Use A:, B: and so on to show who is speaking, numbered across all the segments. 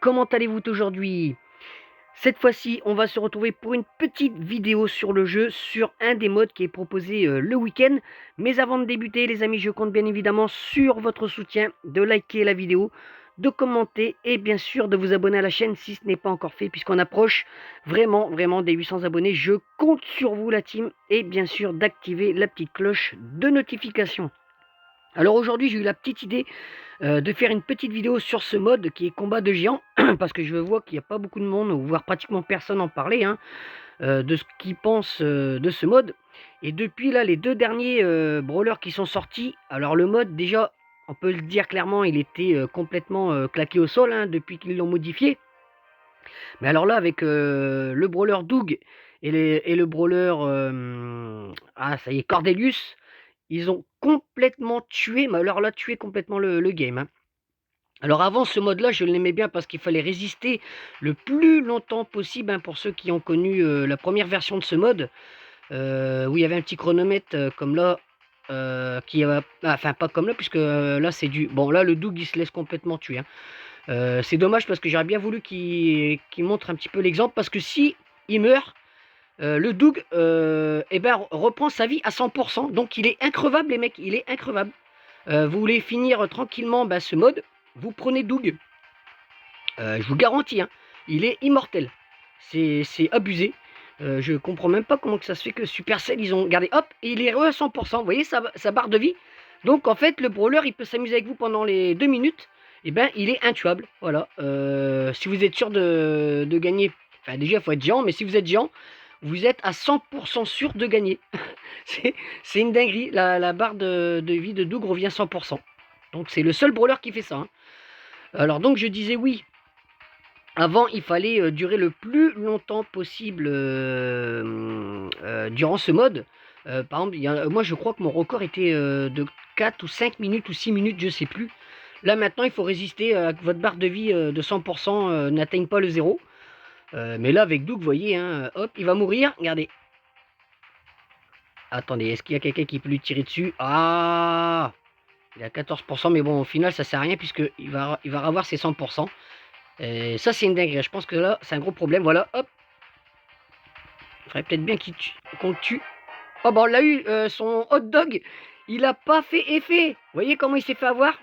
A: Comment allez-vous aujourd'hui? Cette fois-ci, on va se retrouver pour une petite vidéo sur le jeu, sur un des modes qui est proposé le week-end. Mais avant de débuter, les amis, je compte bien évidemment sur votre soutien, de liker la vidéo, de commenter et bien sûr de vous abonner à la chaîne si ce n'est pas encore fait, puisqu'on approche vraiment des 800 abonnés. Je compte sur vous, la team, et bien sûr d'activer la petite cloche de notification. Alors aujourd'hui, j'ai eu la petite idée de faire une petite vidéo sur ce mode qui est combat de géants, parce que je vois qu'il n'y a pas beaucoup de monde, voire pratiquement personne en parler, hein, de ce qu'ils pensent de ce mode. Et depuis là, les deux derniers brawlers qui sont sortis, alors le mode déjà, on peut le dire clairement, il était complètement claqué au sol hein, depuis qu'ils l'ont modifié. Mais alors là, avec le brawler Doug et le brawler, ah ça y est, Cordelius, ils ont complètement tué, mais alors là, tué complètement le game, hein. Alors avant ce mode-là, je l'aimais bien parce qu'il fallait résister le plus longtemps possible, hein, pour ceux qui ont connu la première version de ce mode, où il y avait un petit chronomètre comme là, enfin pas comme là, puisque là c'est du... Bon là le Doug il se laisse complètement tuer, hein. C'est dommage parce que j'aurais bien voulu qu'il montre un petit peu l'exemple, parce que si il meurt, le Doug eh ben, reprend sa vie à 100%, donc il est increvable les mecs, il est increvable. Vous voulez finir tranquillement ce mode, vous prenez Doug. Je vous garantis, hein, il est immortel. C'est abusé. Je comprends même pas comment que ça se fait que Supercell, ils ont gardé, hop, et il est à 100%. Vous voyez sa barre de vie. Donc en fait, le brawler, il peut s'amuser avec vous pendant les 2 minutes. Et ben, il est intuable. Voilà. Si vous êtes sûr de gagner, enfin déjà, il faut être géant, mais si vous êtes géant, vous êtes à 100% sûr de gagner. C'est une dinguerie. La barre de vie de Doug revient 100%. Donc c'est le seul brawler qui fait ça, hein. Alors donc je disais oui, avant, il fallait durer le plus longtemps possible durant ce mode. Par exemple, moi je crois que mon record était de 4 ou 5 minutes ou 6 minutes, je sais plus. Là maintenant, il faut résister à que votre barre de vie de 100% n'atteigne pas le zéro. Mais là, avec Doug, vous voyez, hein, hop, il va mourir. Regardez. Attendez, est-ce qu'il y a quelqu'un qui peut lui tirer dessus? Ah, il a 14%, mais bon, au final, ça sert à rien puisqu'il va avoir ses 100%. Et ça, c'est une dinguerie. Je pense que là, c'est un gros problème. Voilà, hop. Il faudrait peut-être bien qu'on le tue. Oh, bah, on l'a eu, son hot dog. Il a pas fait effet. Vous voyez comment il s'est fait avoir?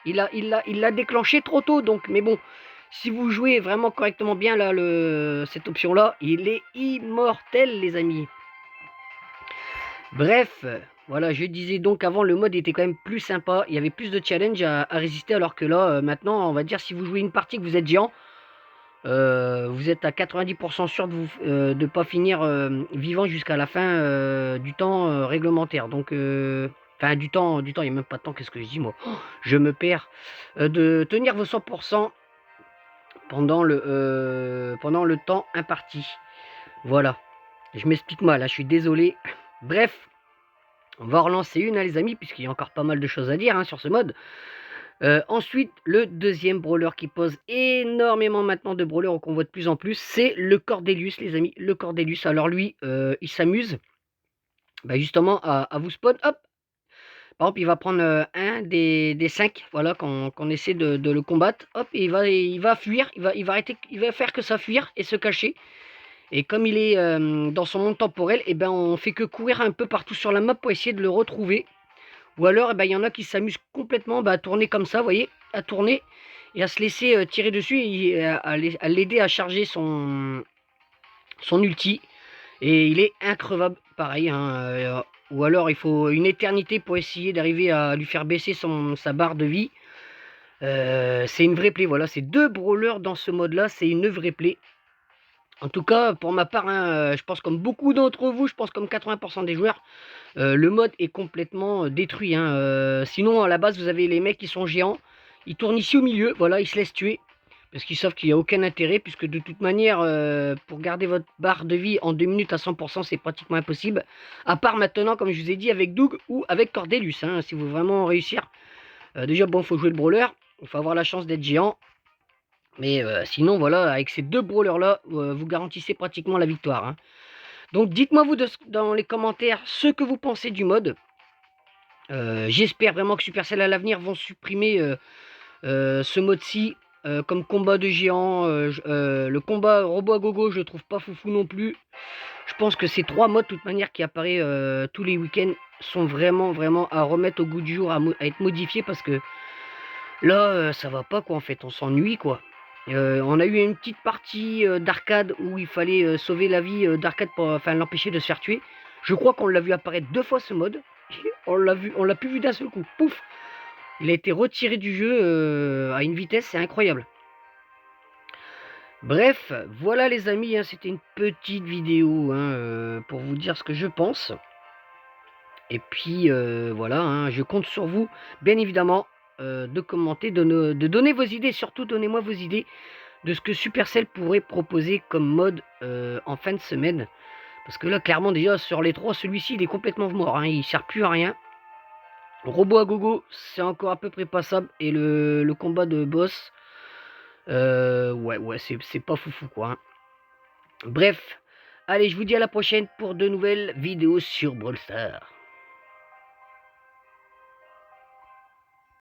A: Il l'a déclenché trop tôt. Donc, mais bon, si vous jouez vraiment correctement bien là, cette option-là, il est immortel, les amis. Bref, voilà, je disais donc avant, le mode était quand même plus sympa. Il y avait plus de challenge à résister, alors que là, maintenant, on va dire, si vous jouez une partie que vous êtes géant, vous êtes à 90% sûr de ne pas finir vivant jusqu'à la fin du temps réglementaire. Donc, enfin, du temps, il n'y a même pas de temps, qu'est-ce que je dis moi? Oh, je me perds. De tenir vos 100% pendant le temps imparti. Voilà. Je m'explique mal, là, je suis désolé. Bref, on va relancer une, hein, les amis, puisqu'il y a encore pas mal de choses à dire hein, sur ce mode. Ensuite, le deuxième brawler qui pose énormément maintenant de brawlers qu'on voit de plus en plus, c'est le Cordelius, les amis. Le Cordelius, alors lui, il s'amuse justement à vous spawn. Hop, par exemple, il va prendre un des 5, voilà, qu'on essaie de le combattre. Hop, et il va fuir, il va faire que ça fuir et se cacher. Et comme il est dans son monde temporel, et ben on fait que courir un peu partout sur la map pour essayer de le retrouver. Ou alors, il y en a qui s'amusent complètement à tourner comme ça, vous voyez, à tourner et à se laisser tirer dessus et à l'aider à charger son ulti. Et il est increvable, pareil, hein, ou alors il faut une éternité pour essayer d'arriver à lui faire baisser sa barre de vie. C'est une vraie play, voilà, c'est deux brawlers dans ce mode-là, c'est une vraie play. En tout cas, pour ma part, hein, je pense comme beaucoup d'entre vous, je pense comme 80% des joueurs, le mode est complètement détruit, hein. Sinon, à la base, vous avez les mecs qui sont géants. Ils tournent ici au milieu, voilà, ils se laissent tuer. Parce qu'ils savent qu'il n'y a aucun intérêt, puisque de toute manière, pour garder votre barre de vie en 2 minutes à 100%, c'est pratiquement impossible. À part maintenant, comme je vous ai dit, avec Doug ou avec Cordelius, hein, si vous voulez vraiment réussir. Déjà, bon, il faut jouer le brawler, il faut avoir la chance d'être géant. Mais sinon, voilà, avec ces deux brawlers-là, vous garantissez pratiquement la victoire, hein. Donc dites-moi vous dans les commentaires ce que vous pensez du mode. J'espère vraiment que Supercell à l'avenir vont supprimer ce mode-ci comme combat de géant. Le combat robot à gogo, je le trouve pas foufou non plus. Je pense que ces 3 modes, de toute manière, qui apparaissent tous les week-ends, sont vraiment à remettre au goût du jour, à être modifiés, parce que là, ça va pas, quoi, en fait. On s'ennuie, quoi. On a eu une petite partie d'arcade où il fallait sauver la vie d'arcade pour l'empêcher de se faire tuer. Je crois qu'on l'a vu apparaître 2 fois ce mode. On l'a plus vu d'un seul coup. Pouf! Il a été retiré du jeu à une vitesse, c'est incroyable. Bref, voilà les amis, hein, c'était une petite vidéo hein, pour vous dire ce que je pense. Et puis voilà, hein, je compte sur vous, bien évidemment, de commenter, de donner vos idées. Surtout, donnez-moi vos idées de ce que Supercell pourrait proposer comme mode en fin de semaine. Parce que là, clairement, déjà, sur les 3, celui-ci, il est complètement mort. Hein, il ne sert plus à rien. Le robot à gogo, c'est encore à peu près passable. Et le combat de boss, ouais, c'est pas foufou, quoi. Hein. Bref, allez, je vous dis à la prochaine pour de nouvelles vidéos sur Brawl Stars.